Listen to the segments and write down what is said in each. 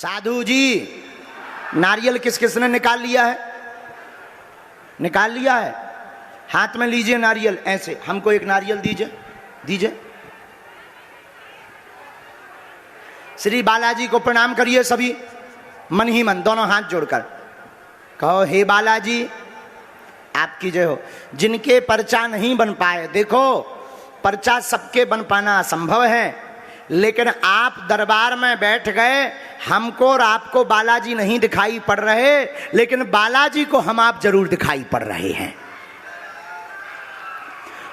साधु जी, नारियल किस किसने निकाल लिया है? निकाल लिया है? हाथ में लीजिए नारियल, ऐसे हमको एक नारियल दीजिए, दीजिए। श्री बालाजी को प्रणाम करिए सभी, मन ही मन, दोनों हाथ जोड़कर कहो, हे बालाजी आपकी जय हो। जिनके पर्चा नहीं बन पाए, देखो पर्चा सबके बन पाना असंभव है, लेकिन आप दरबार में बैठ गए, हमको और आपको बालाजी नहीं दिखाई पड़ रहे, लेकिन बालाजी को हम आप जरूर दिखाई पड़ रहे हैं।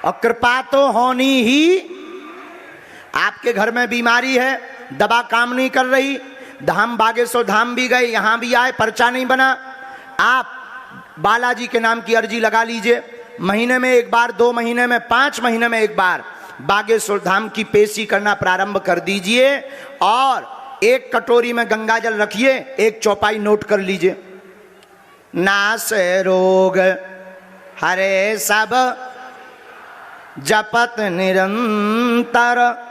और कृपा तो होनी ही। आपके घर में बीमारी है, दवा काम नहीं कर रही, धाम बागेश्वर धाम भी गए, यहां भी आए, पर्चा नहीं बना, आप बालाजी के नाम की अर्जी लगा लीजिए। महीने में एक बार, 2 महीने में, 5 महीने में एक बार बागेश्वर धाम की पेशी करना प्रारंभ कर दीजिए। और एक कटोरी में गंगा जल रखिए, एक चौपाई नोट कर लीजिए, नास रोग हरे सब जपत निरंतर।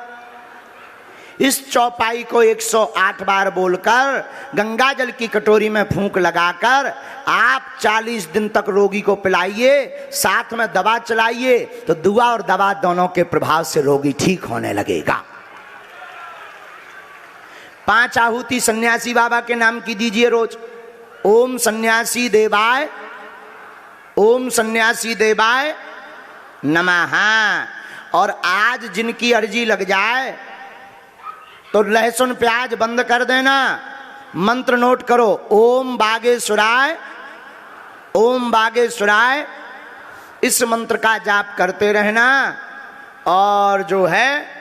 इस चौपाई को 108 बार बोलकर गंगा जल की कटोरी में फूंक लगाकर आप 40 दिन तक रोगी को पिलाइए, साथ में दवा चलाइए, तो दुआ और दवा दोनों के प्रभाव से रोगी ठीक होने लगेगा। 5 आहुति सन्यासी बाबा के नाम की दीजिए रोज। ओम सन्यासी देवाय, ओम सन्यासी देवाय नमः। और आज जिनकी अर्जी लग जाए तो लहसुन प्याज बंद कर देना, मंत्र नोट करो, ओम बागेश्वराय, ओम बागेश्वराय, इस मंत्र का जाप करते रहना। और जो है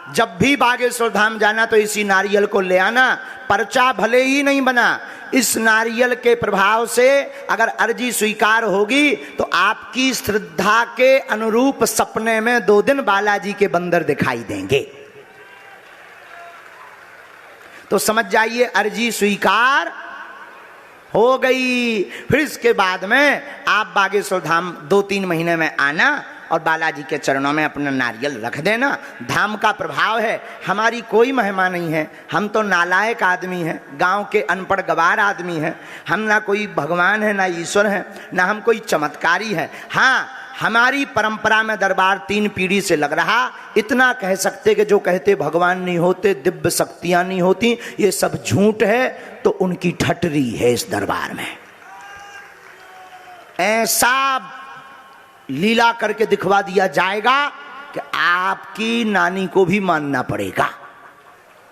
जब भी बागेश्वर धाम जाना तो इसी नारियल को ले आना। पर्चा भले ही नहीं बना, इस नारियल के प्रभाव से अगर अर्जी स्वीकार होगी तो आपकी श्रद्धा के अनुरूप सपने में 2 दिन बालाजी के बंदर दिखाई देंगे। तो समझ जाइए अर्जी स्वीकार हो गई। फिर इसके बाद में आप बागेश्वर धाम 2-3 महीने में आना और बालाजी के चरणों में अपना नारियल रख देना। धाम का प्रभाव है, हमारी कोई महिमा नहीं है, हम तो नालायक आदमी हैं, गांव के अनपढ़ गवार आदमी हैं, हम ना कोई भगवान है, ना ईश्वर है, ना हम कोई चमत्कारी है। हाँ, हमारी परंपरा में दरबार 3 पीढ़ी से लग रहा। इतना कह सकते कि जो कहते भगवान नहीं होते, दिव्य शक्तियां नहीं होती, ये सब झूठ है, तो उनकी ठटरी है इस दरबार में। ऐसा लीला करके दिखवा दिया जाएगा कि आपकी नानी को भी मानना पड़ेगा।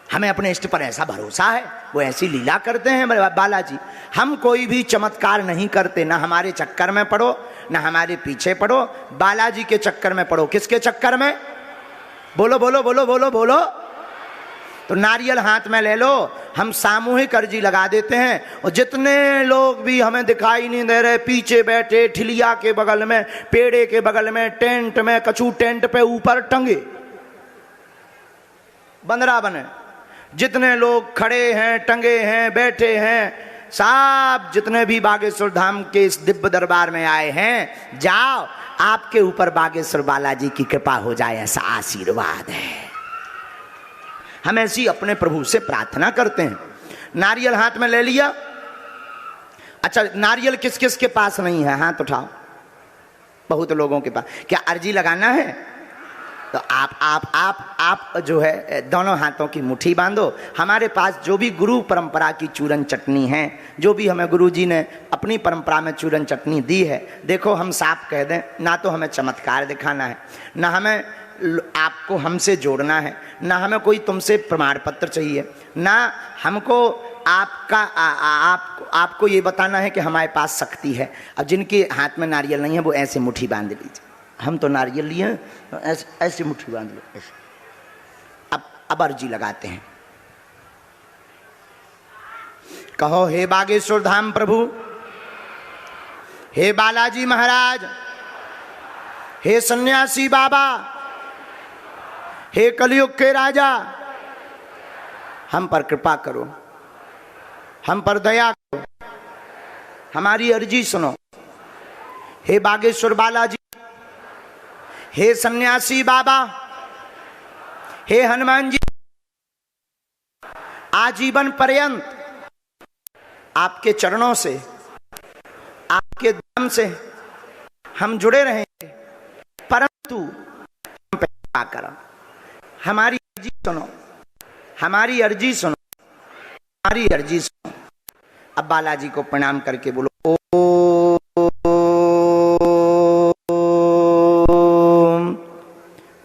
हमें अपने इष्ट पर ऐसा भरोसा है, वो ऐसी लीला करते हैं बालाजी। हम कोई भी चमत्कार नहीं करते, ना हमारे चक्कर में पड़ो, ना हमारे पीछे पड़ो, बालाजी के चक्कर में पड़ो। किसके चक्कर में? बोलो बोलो बोलो बोलो बोलो। तो नारियल हाथ में ले लो, हम सामूहिक अर्जी लगा देते हैं। और जितने लोग भी हमें दिखाई नहीं दे रहे, पीछे बैठे, ठिलिया के बगल में, पेड़े के बगल में, टेंट में, कछू टेंट पे ऊपर टंगे बंदरा बने, जितने लोग खड़े हैं, टंगे हैं, बैठे हैं, सब जितने भी बागेश्वर धाम के इस दिव्य दरबार में आए हैं, जाओ, आपके ऊपर बागेश्वर बालाजी की कृपा हो जाए, ऐसा आशीर्वाद है। हम ऐसी अपने प्रभु से प्रार्थना करते हैं। नारियल हाथ में ले लिया। अच्छा, नारियल किस किस के पास नहीं है? हाथ उठाओ। बहुत लोगों के पास। क्या अर्जी लगाना है? तो आप जो है दोनों हाथों की मुट्ठी बांधो। हमारे पास जो भी गुरु परंपरा की चूरन चटनी है, जो भी हमें गुरुजी ने अपनी परंपरा में चूरन चटनी दी है, देखो हम साफ कह दें, ना तो हमें चमत्कार दिखाना है, ना हमें आपको हमसे जोड़ना है, ना हमें कोई तुमसे प्रमाण पत्र चाहिए, ना हमको आपको ये बताना है कि हमारे पास शक्ति है। अब जिनके हाथ में नारियल नहीं है वो ऐसे मुट्ठी बांध लीजिए। हम तो नारियल लिए, ऐसे ऐसे मुट्ठी बांध लो, ऐसे। अब अर्जी लगाते हैं। कहो, हे बागेश्वर धाम प्रभु, हे बालाजी महाराज, हे सन्यासी बाबा, हे कलयुग के राजा, हम पर कृपा करो, हम पर दया करो, हमारी अर्जी सुनो। हे बागेश्वर बालाजी, हे सन्यासी बाबा, हे हनुमान जी, आजीवन पर्यंत आपके चरणों से, आपके धाम से हम जुड़े रहेंगे, परंतु हम क्या करें? हमारी अर्जी सुनो, हमारी अर्जी सुनो, हमारी अर्जी सुनो। अब बालाजी को प्रणाम करके बोलो ओम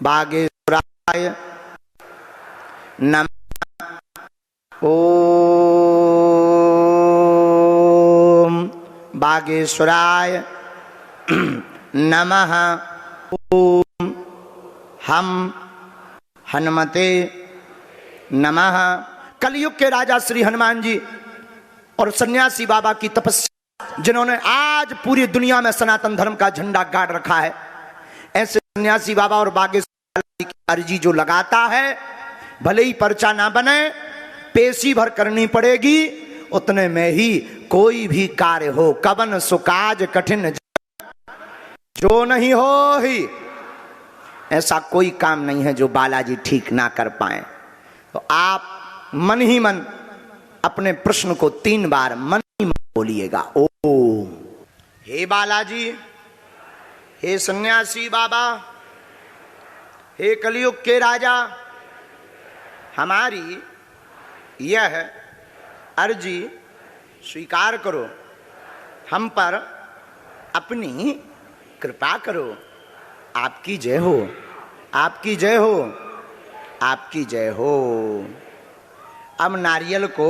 बागेश्वराय नमः, ओम बागेश्वराय नमः, ओम हम हनुमते नमः। कलयुग के राजा श्री हनुमान जी और सन्यासी बाबा की तपस्या, जिन्होंने आज पूरी दुनिया में सनातन धर्म का झंडा गाड़ रखा है, ऐसे सन्यासी बाबा और बागेश्वर की अर्जी जो लगाता है, भले ही पर्चा ना बने, पेशी भर करनी पड़ेगी, उतने में ही कोई भी कार्य हो, कवन सुकाज कठिन जो नहीं हो ही, ऐसा कोई काम नहीं है जो बालाजी ठीक ना कर पाए। तो आप मन ही मन अपने प्रश्न को 3 बार मन ही मन बोलिएगा। ओम हे बालाजी, हे सन्यासी बाबा, हे कलयुग के राजा, हमारी यह अर्जी स्वीकार करो, हम पर अपनी कृपा करो। आपकी जय हो, आपकी जय हो, आपकी जय हो। अब नारियल को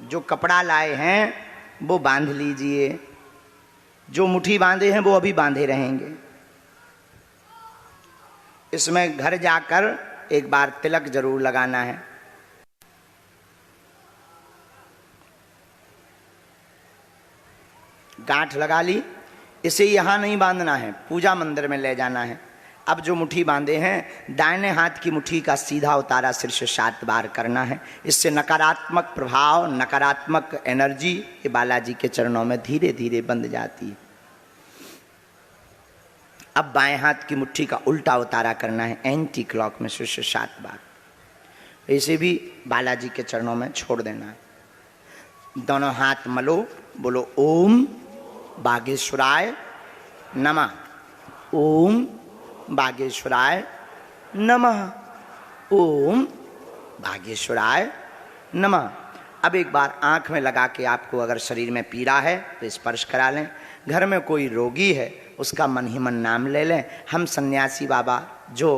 जो कपड़ा लाए हैं वो बांध लीजिए, जो मुट्ठी बांधे हैं वो अभी बांधे रहेंगे। इसमें घर जाकर एक बार तिलक जरूर लगाना है। गांठ लगा ली, इसे यहां नहीं बांधना है, पूजा मंदिर में ले जाना है। अब जो मुट्ठी बांधे हैं, दाहिने हाथ की मुट्ठी का सीधा उतारा सिर से 7 बार करना है। इससे नकारात्मक प्रभाव, नकारात्मक एनर्जी ये बालाजी के चरणों में धीरे धीरे बंध जाती है। अब बाएं हाथ की मुट्ठी का उल्टा उतारा करना है, एंटी क्लॉक में सिर से 7 बार। इसे भी बालाजी के चरणों में छोड़ देना है। दोनों हाथ मलो, बोलो ओम बागेश्वराय नमः, ओम बागेश्वराय नमः, ओम बागेश्वराय नमः। अब एक बार आंख में लगा के आपको अगर शरीर में पीड़ा है तो स्पर्श करा लें। घर में कोई रोगी है उसका मन ही मन नाम ले लें। हम सन्यासी बाबा जो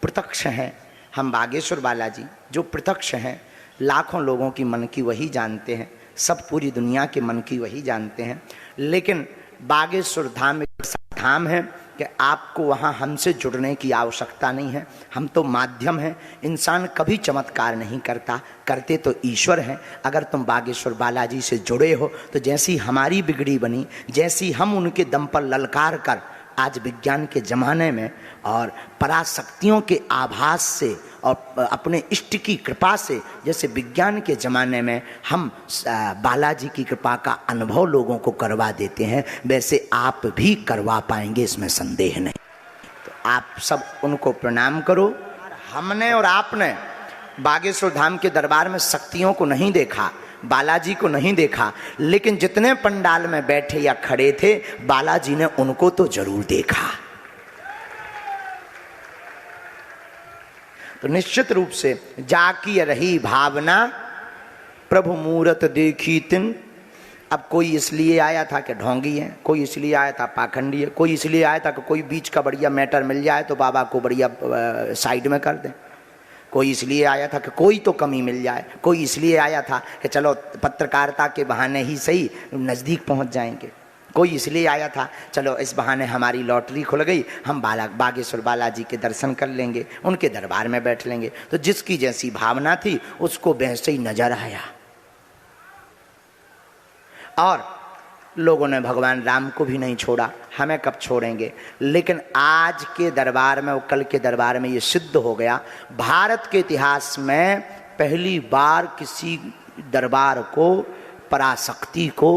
प्रत्यक्ष हैं, हम बागेश्वर बालाजी जो प्रत्यक्ष हैं, लाखों लोगों की मन की वही जानते हैं, सब पूरी दुनिया के मन की वही जानते हैं। लेकिन बागेश्वर धाम एक ऐसा धाम है कि आपको वहाँ हमसे जुड़ने की आवश्यकता नहीं है। हम तो माध्यम हैं। इंसान कभी चमत्कार नहीं करता, करते तो ईश्वर हैं। अगर तुम बागेश्वर बालाजी से जुड़े हो तो जैसी हमारी बिगड़ी बनी, जैसी हम उनके दम पर ललकार कर आज विज्ञान के ज़माने में और पराशक्तियों के आभास से और अपने इष्ट की कृपा से, जैसे विज्ञान के ज़माने में हम बालाजी की कृपा का अनुभव लोगों को करवा देते हैं, वैसे आप भी करवा पाएंगे, इसमें संदेह नहीं। तो आप सब उनको प्रणाम करो। हमने और आपने बागेश्वर धाम के दरबार में शक्तियों को नहीं देखा, बालाजी को नहीं देखा, लेकिन जितने पंडाल में बैठे या खड़े थे बालाजी ने उनको तो जरूर देखा। तो निश्चित रूप से जाकी रही भावना प्रभु मूरत देखी तिन। अब कोई इसलिए आया था कि ढोंगी है, कोई इसलिए आया था पाखंडी है, कोई इसलिए आया था कि कोई बीच का बढ़िया मैटर मिल जाए तो बाबा को बढ़िया साइड में कर दें, कोई इसलिए आया था कि कोई तो कमी मिल जाए, कोई इसलिए आया था कि चलो पत्रकारिता के बहाने ही सही नज़दीक पहुंच जाएंगे, कोई इसलिए आया था चलो इस बहाने हमारी लॉटरी खुल गई, हम बागेश्वर बालाजी के दर्शन कर लेंगे, उनके दरबार में बैठ लेंगे। तो जिसकी जैसी भावना थी उसको वैसे ही नजर आया। और लोगों ने भगवान राम को भी नहीं छोड़ा, हमें कब छोड़ेंगे। लेकिन आज के दरबार में और कल के दरबार में ये सिद्ध हो गया, भारत के इतिहास में पहली बार किसी दरबार को, पराशक्ति को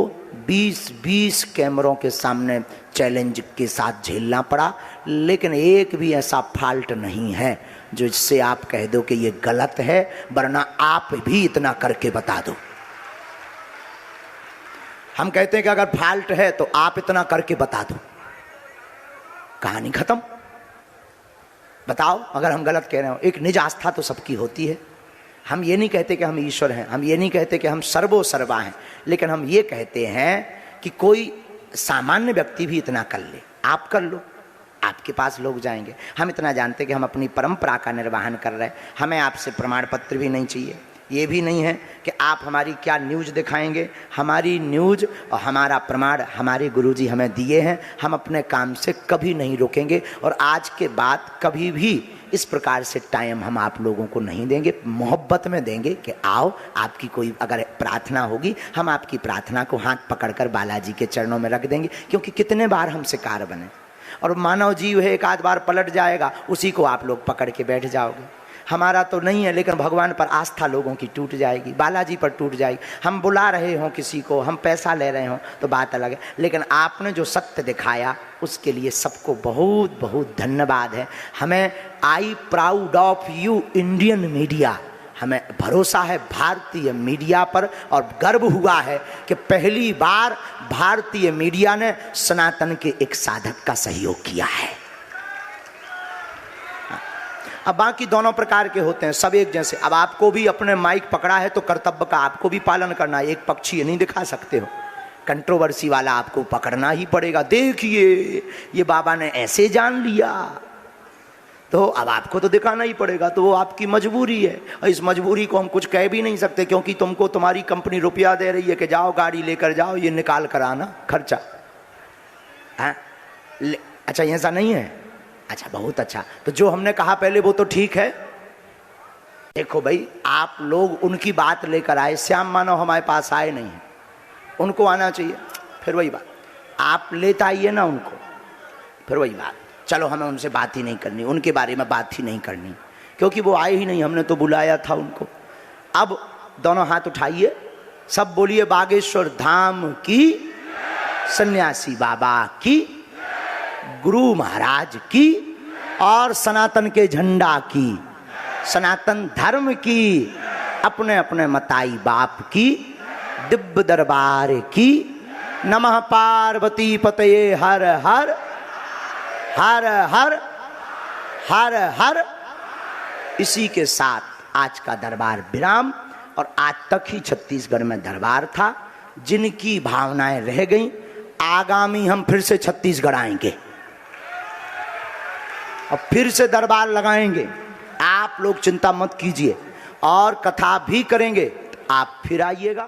20-20 कैमरों के सामने चैलेंज के साथ झेलना पड़ा, लेकिन एक भी ऐसा फाल्ट नहीं है। जो इससे आप कह दो कि ये गलत है, वरना आप भी इतना करके बता दो। हम कहते हैं कि अगर फॉल्ट है तो आप इतना करके बता दो, कहानी खत्म। बताओ अगर हम गलत कह रहे हो। एक निज आस्था तो सबकी होती है। हम ये नहीं कहते कि हम ईश्वर हैं, हम ये नहीं कहते कि हम सर्वो सर्वा हैं, लेकिन हम ये कहते हैं कि कोई सामान्य व्यक्ति भी इतना कर ले, आप कर लो, आपके पास लोग जाएंगे। हम इतना जानते कि हम अपनी परंपरा का निर्वहन कर रहे हैं, हमें आपसे प्रमाण पत्र भी नहीं चाहिए। ये भी नहीं है कि आप हमारी क्या न्यूज़ दिखाएंगे, हमारी न्यूज़ और हमारा प्रमाण हमारे गुरुजी हमें दिए हैं, हम अपने काम से कभी नहीं रुकेंगे और आज के बाद कभी भी इस प्रकार से टाइम हम आप लोगों को नहीं देंगे। मोहब्बत में देंगे कि आओ, आपकी कोई अगर प्रार्थना होगी हम आपकी प्रार्थना को हाथ पकड़कर बालाजी के चरणों में रख देंगे, क्योंकि कितने बार हम शिकार बने और मानव जीव है, एक आध बार पलट जाएगा, उसी को आप लोग पकड़ के बैठ जाओगे। हमारा तो नहीं है, लेकिन भगवान पर आस्था लोगों की टूट जाएगी, बालाजी पर टूट जाएगी। हम बुला रहे हों किसी को, हम पैसा ले रहे हों तो बात अलग है, लेकिन आपने जो सत्य दिखाया उसके लिए सबको बहुत बहुत धन्यवाद है। हमें I proud of you Indian media, हमें भरोसा है भारतीय मीडिया पर और गर्व हुआ है कि पहली बार भारतीय मीडिया ने सनातन के एक साधक का सहयोग किया है। अब बाकी दोनों प्रकार के होते हैं, सब एक जैसे। अब आपको भी अपने माइक पकड़ा है तो कर्तव्य का आपको भी पालन करना है, एक पक्षी नहीं दिखा सकते हो, कंट्रोवर्सी वाला आपको पकड़ना ही पड़ेगा। देखिए ये बाबा ने ऐसे जान लिया, तो अब आपको तो दिखाना ही पड़ेगा, तो वो आपकी मजबूरी है और इस मजबूरी को हम कुछ कह भी नहीं सकते, क्योंकि तुमको तुम्हारी कंपनी रुपया दे रही है कि जाओ गाड़ी लेकर जाओ, ये निकाल कर आना खर्चा। अच्छा ऐसा नहीं है? अच्छा बहुत अच्छा। तो जो हमने कहा पहले वो तो ठीक है। देखो भाई, आप लोग उनकी बात लेकर आए, श्याम मानव हमारे पास आए नहीं हैं, उनको आना चाहिए। फिर वही बात, आप लेता आइए ना उनको, फिर वही बात। चलो हमें उनसे बात ही नहीं करनी, उनके बारे में बात ही नहीं करनी, क्योंकि वो आए ही नहीं, हमने तो बुलाया था उनको। अब दोनों हाथ उठाइए, सब बोलिए बागेश्वर धाम की, सन्यासी बाबा की, गुरु महाराज की और सनातन के झंडा की, सनातन धर्म की, अपने अपने मताई बाप की, दिव्य दरबार की। नमः पार्वती पतये हर हर हर हर हर हर। इसी के साथ आज का दरबार विराम। और आज तक ही छत्तीसगढ़ में दरबार था, जिनकी भावनाएं रह गईं, आगामी हम फिर से छत्तीसगढ़ आएंगे और फिर से दरबार लगाएंगे। आप लोग चिंता मत कीजिए और कथा भी करेंगे, तो आप फिर आइएगा।